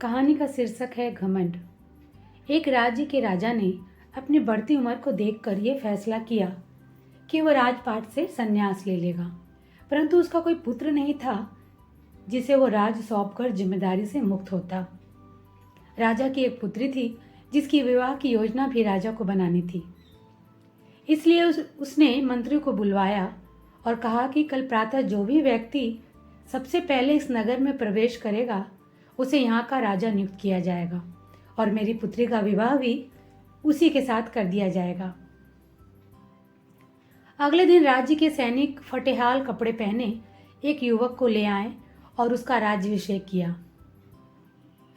कहानी का शीर्षक है घमंड। एक राज्य के राजा ने अपनी बढ़ती उम्र को देखकर यह फैसला किया कि वह राजपाट से संन्यास ले लेगा, परंतु उसका कोई पुत्र नहीं था जिसे वो राज सौंपकर जिम्मेदारी से मुक्त होता। राजा की एक पुत्री थी जिसकी विवाह की योजना भी राजा को बनानी थी। इसलिए उसने मंत्री को बुलवाया और कहा कि कल प्रातः जो भी व्यक्ति सबसे पहले इस नगर में प्रवेश करेगा उसे यहाँ का राजा नियुक्त किया जाएगा और मेरी पुत्री का विवाह भी उसी के साथ कर दिया जाएगा। अगले दिन राज्य के सैनिक फटेहाल कपड़े पहने एक युवक को ले आए और उसका राज्याभिषेक किया।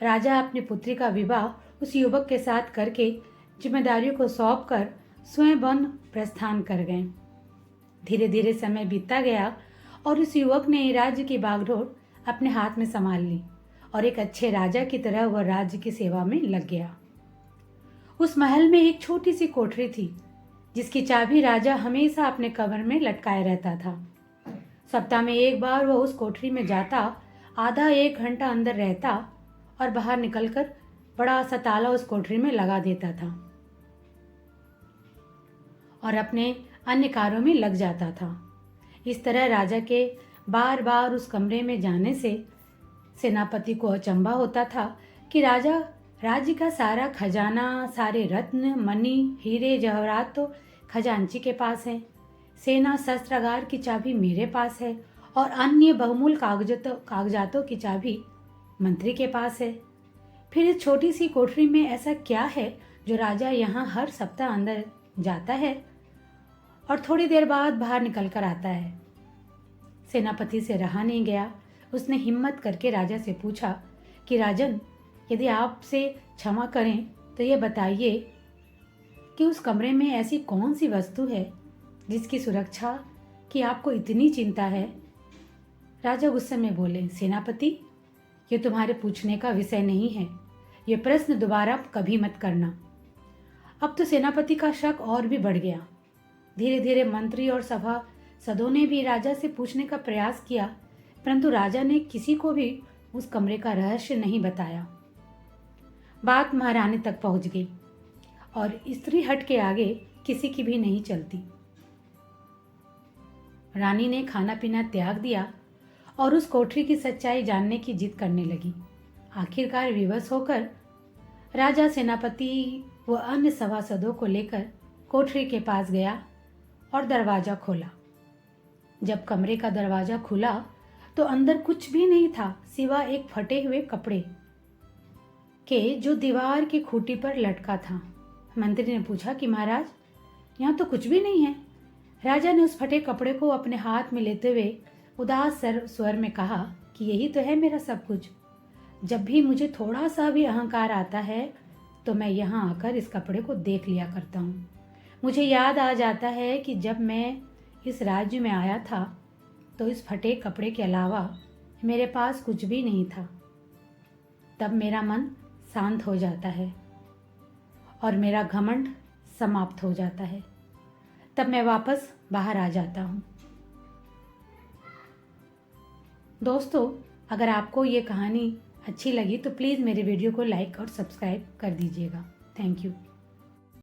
राजा अपनी पुत्री का विवाह उस युवक के साथ करके जिम्मेदारियों को सौंपकर स्वयं वन प्रस्थान कर गए। धीरे धीरे समय बीतता गया और उस युवक ने राज्य की बागडोर अपने हाथ में संभाल ली और एक अच्छे राजा की तरह वह राज्य की सेवा में लग गया। उस महल में एक छोटी सी कोठरी थी जिसकी चाबी राजा हमेशा अपने कमर में लटकाए रहता था। सप्ताह में एक बार वह उस कोठरी में जाता, आधा एक घंटा अंदर रहता और बाहर निकलकर बड़ा सा ताला उस कोठरी में लगा देता था और अपने अन्य कार्यों में लग जाता था। इस तरह राजा के बार बार उस कमरे में जाने से सेनापति को अचंभा होता था कि राजा राज्य का सारा खजाना, सारे रत्न, मणि, हीरे जवाहरात तो खजांची के पास है, सेना शस्त्रागार की चाबी मेरे पास है और अन्य बहुमूल्य कागजातों की चाबी मंत्री के पास है। फिर इस छोटी सी कोठरी में ऐसा क्या है जो राजा यहाँ हर सप्ताह अंदर जाता है और थोड़ी देर बाद बाहर निकल कर आता है। सेनापति से रहा नहीं गया। उसने हिम्मत करके राजा से पूछा कि राजन, यदि आपसे क्षमा करें तो ये बताइए कि उस कमरे में ऐसी कौन सी वस्तु है जिसकी सुरक्षा की आपको इतनी चिंता है। राजा गुस्से में बोले, सेनापति, ये तुम्हारे पूछने का विषय नहीं है, ये प्रश्न दोबारा कभी मत करना। अब तो सेनापति का शक और भी बढ़ गया। धीरे धीरे मंत्री और सभासदों ने भी राजा से पूछने का प्रयास किया, परंतु राजा ने किसी को भी उस कमरे का रहस्य नहीं बताया। बात महारानी तक पहुंच गई और स्त्री हट के आगे किसी की भी नहीं चलती। रानी ने खाना पीना त्याग दिया और उस कोठरी की सच्चाई जानने की जिद करने लगी। आखिरकार विवश होकर राजा सेनापति व अन्य सभासदों को लेकर कोठरी के पास गया और दरवाजा खोला। जब कमरे का दरवाजा खुला तो अंदर कुछ भी नहीं था सिवा एक फटे हुए कपड़े के जो दीवार की खूंटी पर लटका था। मंत्री ने पूछा कि महाराज, यहाँ तो कुछ भी नहीं है। राजा ने उस फटे कपड़े को अपने हाथ में लेते हुए उदास स्वर में कहा कि यही तो है मेरा सब कुछ। जब भी मुझे थोड़ा सा भी अहंकार आता है तो मैं यहाँ आकर इस कपड़े को देख लिया करता हूँ। मुझे याद आ जाता है कि जब मैं इस राज्य में आया था तो इस फटे कपड़े के अलावा मेरे पास कुछ भी नहीं था। तब मेरा मन शांत हो जाता है और मेरा घमंड समाप्त हो जाता है। तब मैं वापस बाहर आ जाता हूँ। दोस्तों, अगर आपको ये कहानी अच्छी लगी तो प्लीज़ मेरे वीडियो को लाइक और सब्सक्राइब कर दीजिएगा। Thank you.